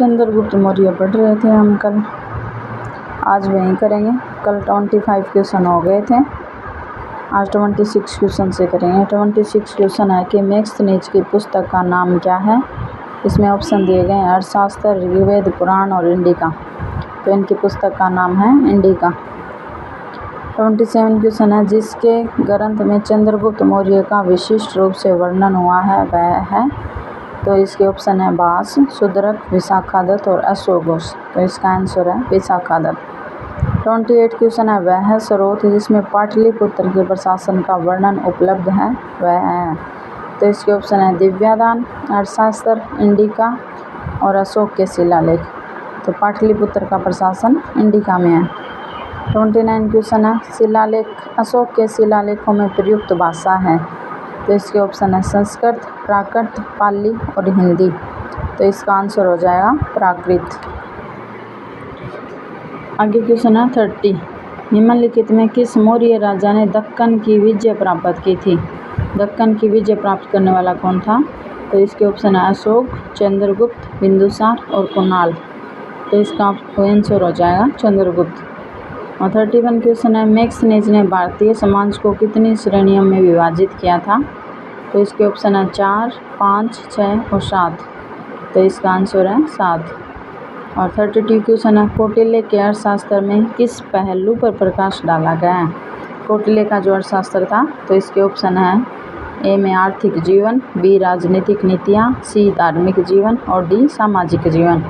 चंद्रगुप्त मौर्य पढ़ रहे थे हम कल, आज वहीं करेंगे। कल 25 क्वेश्चन हो गए थे, आज 26 क्वेश्चन से करेंगे। 26 क्वेश्चन है कि मैक्सनीज की पुस्तक का नाम क्या है। इसमें ऑप्शन दिए गए हैं अर्थशास्त्र, ऋग्वेद, पुराण और इंडिका। तो इनकी पुस्तक का नाम है इंडिका। 27 क्वेश्चन है जिसके ग्रंथ में चंद्रगुप्त मौर्य का विशिष्ट रूप से वर्णन हुआ है वह है। तो इसके ऑप्शन है भास, शूद्रक, विशाखादत्त और अश्वघोष। तो इसका आंसर है विशाखादत्त। 28 क्वेश्चन है वह स्रोत जिसमें पाटलिपुत्र के प्रशासन का वर्णन उपलब्ध है वह है। तो इसके ऑप्शन है दिव्यादान, अर्थशास्त्र, इंडिका और अशोक के शिलालेख। तो पाटलिपुत्र का प्रशासन इंडिका में है। 29 क्वेश्चन है शिलालेख, अशोक के शिलालेखों में प्रयुक्त भाषा है। तो इसके ऑप्शन है संस्कृत, प्राकृत, पाली और हिंदी। तो इसका आंसर हो जाएगा प्राकृत। आगे क्वेश्चन है 30, निम्नलिखित में किस मौर्य राजा ने दक्कन की विजय प्राप्त की थी। दक्कन की विजय प्राप्त करने वाला कौन था। तो इसके ऑप्शन है अशोक, चंद्रगुप्त, बिंदुसार और कुणाल। तो इसका आंसर हो जाएगा चंद्रगुप्त। और 31 क्वेश्चन है मैक्सनीज ने भारतीय समाज को कितनी श्रेणियों में विभाजित किया था। तो इसके ऑप्शन है 4, 5, 6 और 7। तो इसका आंसर है 7। और 32 क्वेश्चन है कौटिल्य के अर्थशास्त्र में किस पहलू पर प्रकाश डाला गया है। कौटिल्य का जो अर्थशास्त्र था, तो इसके ऑप्शन है ए में आर्थिक जीवन, बी राजनीतिक नीतियाँ, सी धार्मिक जीवन और डी सामाजिक जीवन।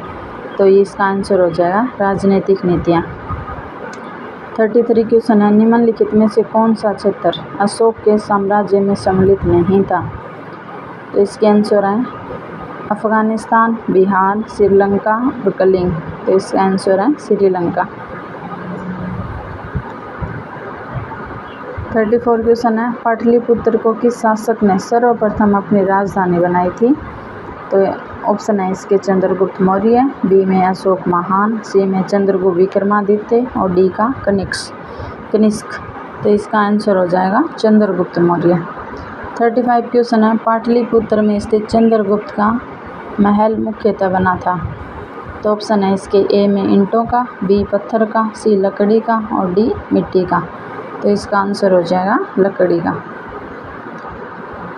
तो इसका आंसर हो जाएगा राजनीतिक नीतियाँ। 33 क्वेश्चन है निम्नलिखित में से कौन सा क्षेत्र अशोक के साम्राज्य में सम्मिलित नहीं था। तो इसके आंसर है अफगानिस्तान, बिहार, श्रीलंका और कलिंग। तो इसका आंसर है श्रीलंका। 34 क्वेश्चन है पाटलिपुत्र को किस शासक ने सर्वप्रथम अपनी राजधानी बनाई थी। तो ऑप्शन है इसके चंद्रगुप्त मौर्य, बी में अशोक महान, सी में चंद्रगुप्त विक्रमादित्य और डी का कनिष्क। तो इसका आंसर हो जाएगा चंद्रगुप्त मौर्य। 35 क्वेश्चन है पाटलिपुत्र में स्थित चंद्रगुप्त का महल मुख्यतः बना था। तो ऑप्शन है इसके ए में ईंटों का, बी पत्थर का, सी लकड़ी का और डी मिट्टी का। तो इसका आंसर हो जाएगा लकड़ी का।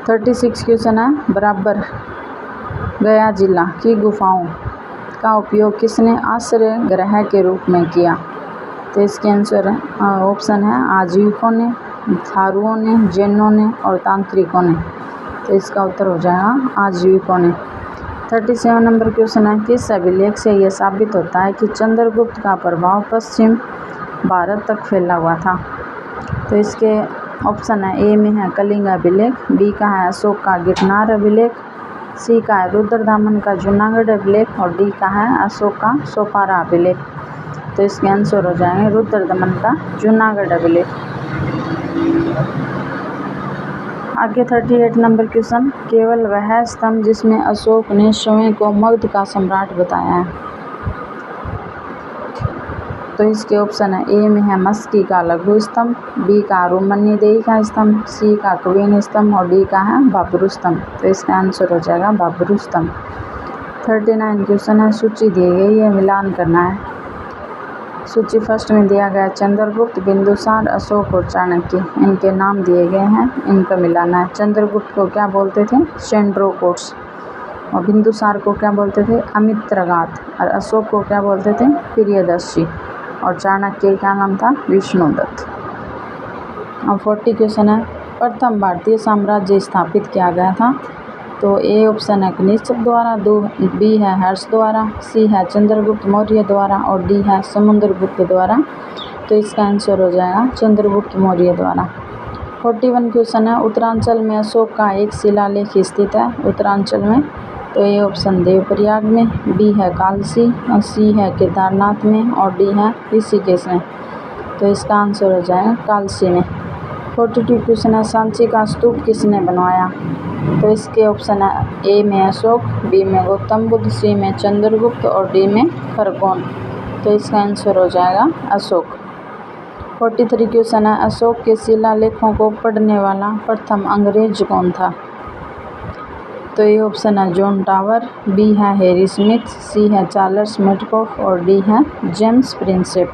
36 क्वेश्चन है बराबर गया जिला की गुफाओं का उपयोग किसने आश्रय गृह के रूप में किया। तो इसके आंसर है ऑप्शन है आजीविकों ने, थारुओं ने, जैनों ने और तांत्रिकों ने। तो इसका उत्तर हो जाएगा आजीविकों ने। 37 नंबर क्वेश्चन है किस अभिलेख से यह साबित होता है कि चंद्रगुप्त का प्रभाव पश्चिम भारत तक फैला हुआ था। तो इसके ऑप्शन है ए में है कलिंग अभिलेख, बी का है अशोक का गिरनार अभिलेख, सी का है रुद्रदामन का जूनागढ़ अभिलेख और डी का है अशोक का सोपारा अभिलेख। तो इसके आंसर हो जाएंगे रुद्रदामन का जूनागढ़ अभिलेख। आगे 38 नंबर क्वेश्चन केवल वह स्तंभ जिसमें अशोक ने स्वयं को मगध का सम्राट बताया है। तो इसके ऑप्शन है ए में है मस्की का लघु स्तंभ, बी का रोमन्नीदेही का स्तंभ, सी का कविन स्तंभ और डी का है बाबरू स्तंभ। तो इसका आंसर हो जाएगा बाबरू स्तंभ। 39 क्वेश्चन है सूची दी गई है मिलान करना है। सूची फर्स्ट में दिया गया चंद्रगुप्त, बिंदुसार, अशोक और चाणक्य। इनके नाम दिए गए हैं, इनका मिलाना है। चंद्रगुप्त को क्या बोलते थे सेंड्रोकोट्स, और बिंदुसार को क्या बोलते थे अमित्रघात, और अशोक को क्या बोलते थे प्रियदर्शी, और चाणक्य का नाम था विष्णुदत्त। अब 40 क्वेश्चन है प्रथम भारतीय साम्राज्य स्थापित किया गया था। तो ए ऑप्शन है कनिष्क द्वारा, बी है हर्ष द्वारा, सी है चंद्रगुप्त मौर्य द्वारा और डी है समुद्रगुप्त द्वारा। तो इसका आंसर हो जाएगा चंद्रगुप्त मौर्य द्वारा। 41 क्वेश्चन है उत्तरांचल में अशोक का एक शिलालेख स्थित है उत्तरांचल में। तो ए ऑप्शन देवप्रयाग में, बी है कालसी और सी है केदारनाथ में और डी है ऋषिकेश में। तो इसका आंसर हो जाएगा कालसी में। 42 क्वेश्चन है सांची का स्तूप किसने बनवाया। तो इसके ऑप्शन है ए में अशोक, बी में गौतम बुद्ध, सी में चंद्रगुप्त और डी में खरगोन। तो इसका आंसर हो जाएगा अशोक। 43 क्वेश्चन है अशोक के शिलालेखों को पढ़ने वाला प्रथम अंग्रेज कौन था। तो ये ऑप्शन है जॉन टावर, बी है हैरी स्मिथ, सी है चार्ल्स मेटकॉफ और डी है जेम्स प्रिंसेप।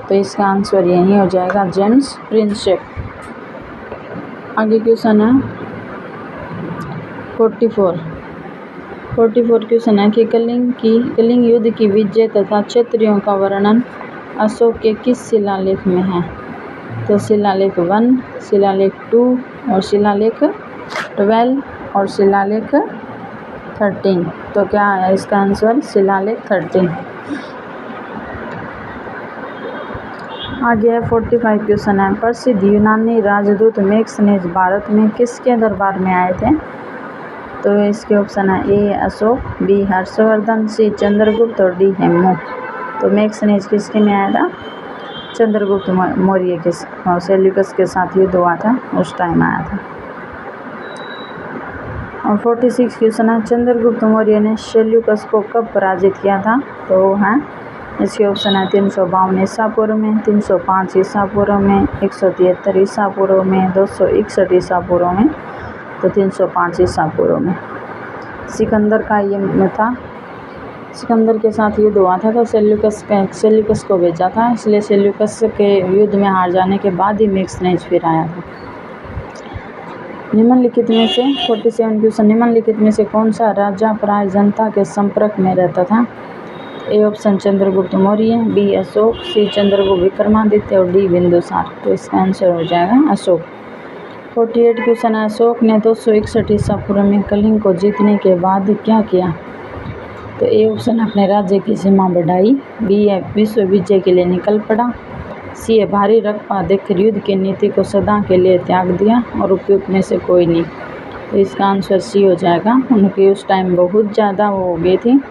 तो इसका आंसर यही हो जाएगा जेम्स प्रिंसेप। आगे क्वेश्चन है 44 क्वेश्चन है कि कलिंग युद्ध की विजय तथा क्षत्रियों का वर्णन अशोक के किस शिलालेख में है? तो शिलालेख 1, शिलालेख 2 और शिलालेख 12 और शिलालेख 13। तो क्या है इसका आंसर? शिलालेख 13। आगे है 45 क्वेश्चन है प्रसिद्ध यूनानी राजदूत मैक्सनेज भारत में किसके दरबार में आए थे? तो इसके ऑप्शन है ए अशोक, बी हर्षवर्धन, सी चंद्रगुप्त और डी हेमू। तो मैक्सनेज किसके में आया था? चंद्रगुप्त मौर्य के सेल्यूकस के साथ युद्ध हुआ था, उस टाइम आया था। और 46 क्वेश्चन है चंद्रगुप्त मौर्य ने सेल्यूकस को कब पराजित किया था? तो वो है इसके ऑप्शन है 352 ईसा पूर्व में, 305 ईसा पूर्व में, 173 ईसा पूर्व में, 261 ईसा पूर्व में, तो 305 ईसा पूर्व में। सिकंदर का ये था, सिकंदर के साथ युद्ध हुआ था तो सेल्यूकस को भेजा था, इसलिए सेल्यूकस के युद्ध में हार जाने के बाद ही मैक्सनेज फिर आया था। निम्नलिखित में से 47 क्वेश्चन निम्नलिखित में से कौन सा राजा प्राय जनता के संपर्क में रहता था? A option Chandragupta Maurya, B Ashoka, C Chandragupta Vikramaditya और डी बिंदुसार। तो इसका आंसर हो जाएगा अशोक। 48 क्वेश्चन है अशोक ने 261 ईसा पूर्व में कलिंग को जीतने के बाद क्या किया? तो ए ऑप्शन अपने राज्य की सीमा बढ़ाई, बी है विश्व विजय के लिए निकल पड़ा, सी है भारी रकबा देकर युद्ध की नीति को सदा के लिए त्याग दिया और उपयुक्त में से कोई नहीं। तो इसका आंसर सी हो जाएगा। उनकी उस टाइम बहुत ज़्यादा वो हो गई थी,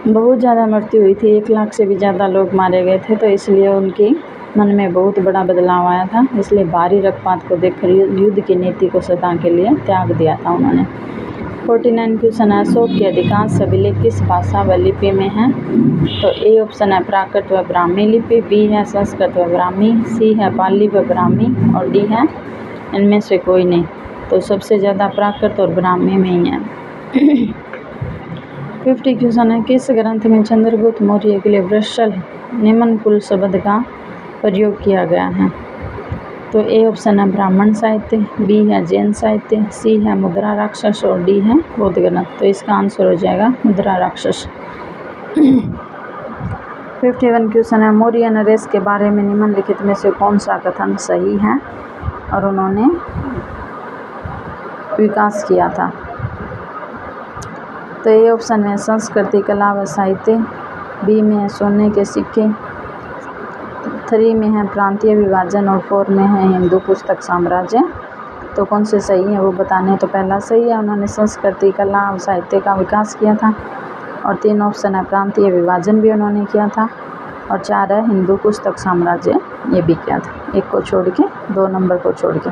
बहुत ज़्यादा मृत्यु हुई थी, 1 लाख से भी ज़्यादा लोग मारे गए थे, तो इसलिए उनके मन में बहुत बड़ा बदलाव आया था, इसलिए भारी रकबात को देखकर युद्ध की नीति को सदा के लिए त्याग दिया था उन्होंने। 49 क्वेश्चन अशोक के अधिकांश अभिलेख किस भाषा व लिपि में हैं? तो ए ऑप्शन है प्राकृत व ब्राह्मी लिपि, बी है संस्कृत व ब्राह्मी, सी है पाली व ब्राह्मी और डी है इनमें से कोई नहीं। तो सबसे ज़्यादा प्राकृत और ब्राह्मी में ही है। 50 क्वेश्चन है किस ग्रंथ में चंद्रगुप्त मौर्य के लिए वृषल निम्न कुल शब्द का प्रयोग किया गया है? तो ए ऑप्शन है ब्राह्मण साहित्य, बी है जैन साहित्य, सी है मुद्रा राक्षस और डी है बौद्ध ग्रंथ। तो इसका आंसर हो जाएगा मुद्रा राक्षस। 51 क्वेश्चन है मौर्य नरेश के बारे में निम्नलिखित में से कौन सा कथन सही है और उन्होंने विकास किया था? तो ये ऑप्शन में संस्कृति कला व साहित्य, बी में है सोने के सिक्के, 3 में है प्रांतीय विभाजन और 4 में है हिंदू पुस्तक साम्राज्य। तो कौन से सही है वो बताने। तो पहला सही है, उन्होंने संस्कृति कला और साहित्य का विकास किया था। और 3 ऑप्शन है प्रांतीय विभाजन भी उन्होंने किया था और 4 है हिंदू पुस्तक साम्राज्य, ये भी किया था, 1 को छोड़ के 2 नंबर को छोड़ के।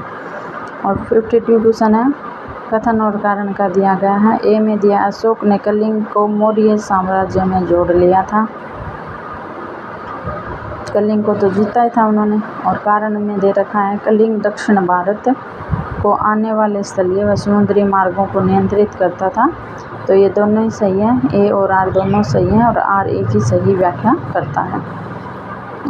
और 52 क्वेश्चन है कथन और कारण का दिया गया है। ए में दिया अशोक ने कलिंग को मौर्य साम्राज्य में जोड़ लिया था, कलिंग को तो जीता ही था उन्होंने। और कारण में दे रखा है कलिंग दक्षिण भारत को आने वाले स्थलीय व समुद्री मार्गों को नियंत्रित करता था। तो ये दोनों ही सही है, ए और आर दोनों सही हैं और आर एक ही सही व्याख्या करता है।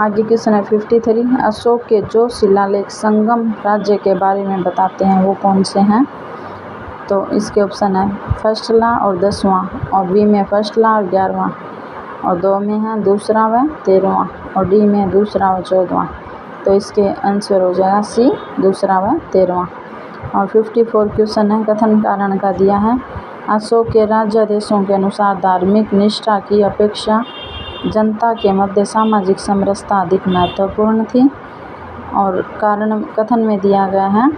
आगे क्वेश्चन है 53 अशोक के जो शिलालेख संगम राज्य के बारे में बताते हैं वो कौन से हैं? तो इसके ऑप्शन है फर्स्ट ला और 10वां, और बी में फर्स्ट ला और 11वां, और 2 में है दूसरा व 13वां, और डी में दूसरा व 14वां। तो इसके आंसर हो जाएगा सी दूसरा व 13वां। और 54 क्वेश्चन है कथन कारण का दिया है। अशोक के राज्यादेशों के अनुसार धार्मिक निष्ठा की अपेक्षा जनता के मध्य सामाजिक समरसता अधिक महत्वपूर्ण थी। और कारण कथन में दिया गया है,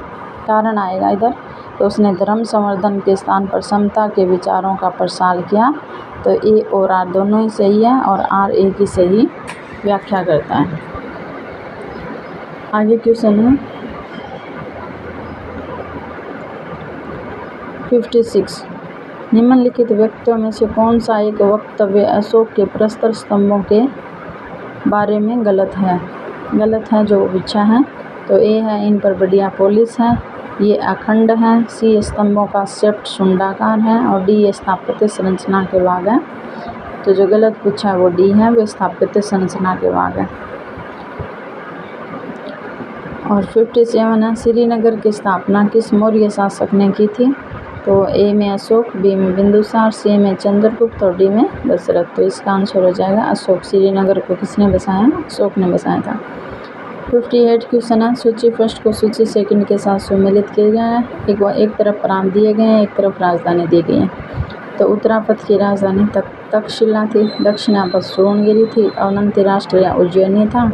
कारण आएगा इधर, तो उसने धर्म संवर्धन के स्थान पर समता के विचारों का प्रसार किया। तो ए और आर दोनों ही सही है और आर एक ही सही व्याख्या करता है। आगे क्वेश्चन है 56 निम्नलिखित व्यक्तियों में से कौन सा एक वक्तव्य अशोक के प्रस्तर स्तंभों के बारे में गलत है जो पूछा है। तो ए है इन पर बढ़िया पॉलिश है, ये अखंड है। सी स्तंभों का सेप्ट शुंडाकार है और डी ये स्थापत्य संरचना के भाग है। तो जो गलत पूछा है वो डी है, वे स्थापत्य संरचना के भाग है। और 57 है, श्रीनगर की स्थापना किस मौर्य शासक ने की थी? तो ए में अशोक, बी में बिंदुसार, सी में चंद्रगुप्त और डी में दशरथ। तो इसका आंसर हो जाएगा अशोक। श्रीनगर को किसने बसाया? अशोक ने बसाया था। 58 क्वेश्चन है, सूची फर्स्ट को सूची सेकंड के साथ सम्मिलित किया गया है। एक तरफ प्रांत दिए गए हैं, एक तरफ राजधानी दी गई है। तो उत्तरापथ की राजधानी तक्षशिला थी, दक्षिणापथ सुवर्णगिरी थी, अवंती राष्ट्र या उज्जैनी था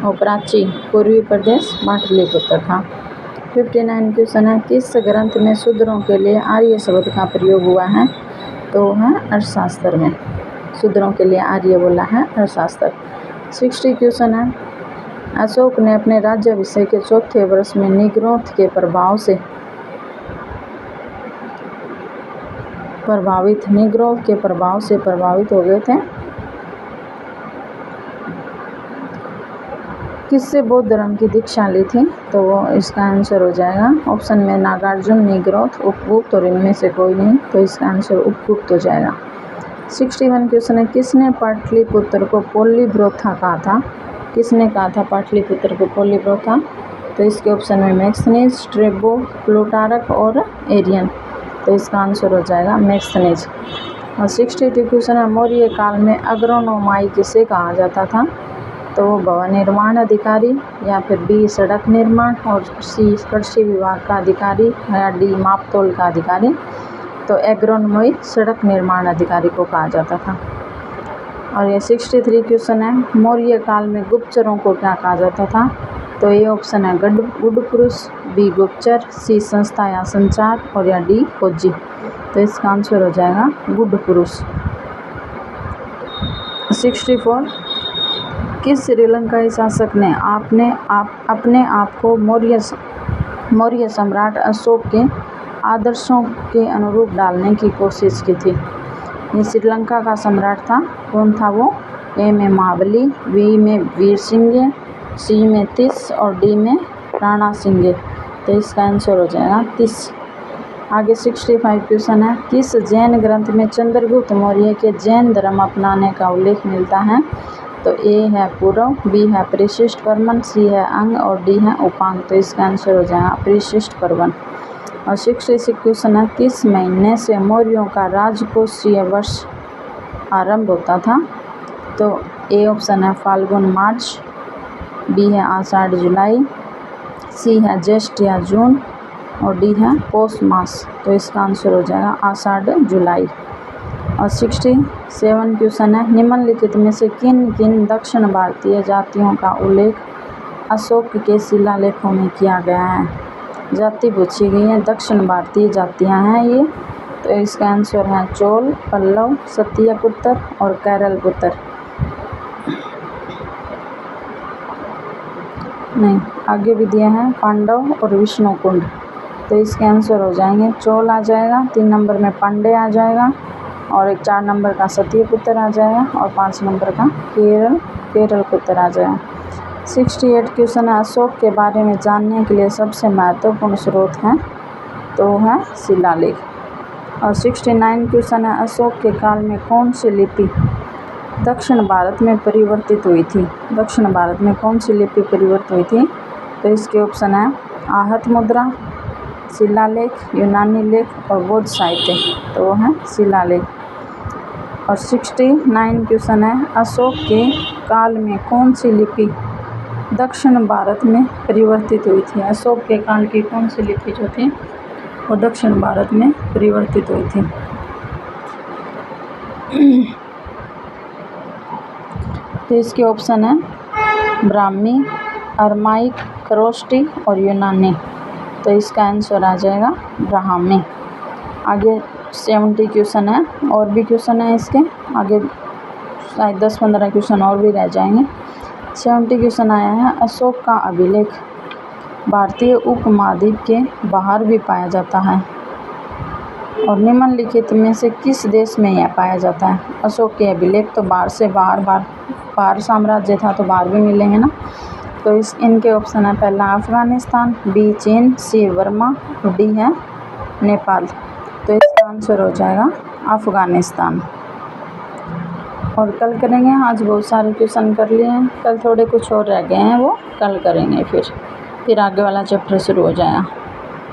और प्राची पूर्वी प्रदेश पाटलिपुत्र था। 59 क्वेश्चन है, किस ग्रंथ में शूद्रों के लिए आर्य शब्द का प्रयोग हुआ है? तो है अर्थशास्त्र में। शूद्रों के लिए आर्य बोला है अर्थशास्त्र। 60 क्वेश्चन है, अशोक ने अपने राज्याभिषेक के चौथे वर्ष में निग्रोध के प्रभाव से प्रभावित हो गए थे। किससे बौद्ध धर्म की दीक्षा ली थी? तो वो इसका आंसर हो जाएगा ऑप्शन में नागार्जुन, निग्रोध, उपगुप्त और इनमें से कोई नहीं। तो इसका आंसर उपगुप्त हो जाएगा। 61 क्वेश्चन है, किसने पाटलिपुत्र को पोलिब्रोथा कहा था? किसने कहा था पाटलिपुत्र को पोलिब्रोथा? तो इसके ऑप्शन में मैक्सनीज, स्ट्रेबो, प्लूटारक और एरियन। तो इसका आंसर हो जाएगा मैक्सनीज। और 62 क्वेश्चन है, मौर्य काल में अग्रोनोमाई किसे कहा जाता था? तो भवन निर्माण अधिकारी या फिर बी सड़क निर्माण और सी कृषि विभाग का अधिकारी या डी मापतोल का अधिकारी। तो एग्रोनोमी सड़क निर्माण अधिकारी को कहा जाता था। और ये 63 क्वेश्चन है, मौर्य काल में गुप्तचरों को क्या कहा जाता था? तो ये ऑप्शन है गुड पुरुष, बी गुप्तचर, सी संस्था या संचार और या डी खोजी। तो इसका आंसर हो जाएगा गुड पुरुष। 64, किस श्रीलंकाई शासक ने अपने आप को मौर्य सम्राट अशोक के आदर्शों के अनुरूप डालने की कोशिश की थी? ये श्रीलंका का सम्राट था। कौन था वो? ए में महाबली, बी में वीर सिंह, सी में तिस और डी में राणा सिंह। तो इसका आंसर हो जाएगा तिस। आगे 65 क्वेश्चन है, किस जैन ग्रंथ में चंद्रगुप्त मौर्य के जैन धर्म अपनाने का उल्लेख मिलता है? तो ए है पूर्व, बी है परिशिष्ट पर्वन, सी है अंग और डी है उपांग। तो इसका आंसर हो जाएगा परिशिष्ट पर्वन। और 66 क्वेश्चन है, किस महीने से मौर्यों का राजकोषीय वर्ष आरंभ होता था? तो ए ऑप्शन है फाल्गुन मार्च, बी है आषाढ़ जुलाई, सी है ज्येष्ठ या जून और डी है पौष मास। तो इसका आंसर हो जाएगा आषाढ़ जुलाई। और 67 क्वेश्चन है, निम्नलिखित में से किन किन दक्षिण भारतीय जातियों का उल्लेख अशोक के शिलालेखों में किया गया है? जाति पूछी गई है, दक्षिण भारतीय जातियां हैं ये। तो इसका आंसर है चोल, पल्लव, सत्यपुत्र और कैरलपुत्र। नहीं, आगे भी दिया है पांडव और विष्णुकुंड। तो इसके आंसर हो जाएंगे चोल आ जाएगा, 3 नंबर में पांडे आ जाएगा और एक 4 नंबर का सत्यपुत्र आ जाएगा और 5 नंबर का केरलपुत्र आ जाएगा। 68 क्वेश्चन है, अशोक के बारे में जानने के लिए सबसे महत्वपूर्ण स्रोत है? तो है शिलालेख। और 69 क्वेश्चन है, अशोक के काल में कौन सी लिपि दक्षिण भारत में परिवर्तित हुई थी? दक्षिण भारत में कौन सी लिपि परिवर्तित हुई थी? तो इसके ऑप्शन है आहत मुद्रा, शिलालेख, यूनानी लेख और बौद्ध साहित्य। तो वो है शिलालेख। और 69 क्वेश्चन है, अशोक के काल में कौन सी लिपि दक्षिण भारत में परिवर्तित हुई थी? अशोक के काल की कौन सी लिपि जो थी वो दक्षिण भारत में परिवर्तित हुई थी? तो इसके ऑप्शन है ब्राह्मी, अरमाइक, खरोष्टी और यूनानी। तो इसका आंसर आ जाएगा ब्राह्मी। आगे 70 क्वेश्चन है, और भी क्वेश्चन है इसके आगे, शायद 10-15 क्वेश्चन और भी रह जाएंगे। 70 क्वेश्चन आया है, अशोक का अभिलेख भारतीय उपमहाद्वीप के बाहर भी पाया जाता है और निम्नलिखित में से किस देश में यह पाया जाता है? अशोक के अभिलेख तो बाहर से बाहर साम्राज्य था तो बाहर भी मिलेंगे ना। तो इनके ऑप्शन है पहला अफ़गानिस्तान, बी चीन, सी बर्मा और डी है नेपाल। तो इसका आंसर हो जाएगा अफ़गानिस्तान। और कल करेंगे, आज बहुत सारे क्वेश्चन कर लिए हैं, कल थोड़े कुछ और रह गए हैं वो कल करेंगे, फिर आगे वाला चैप्टर शुरू हो जाएगा।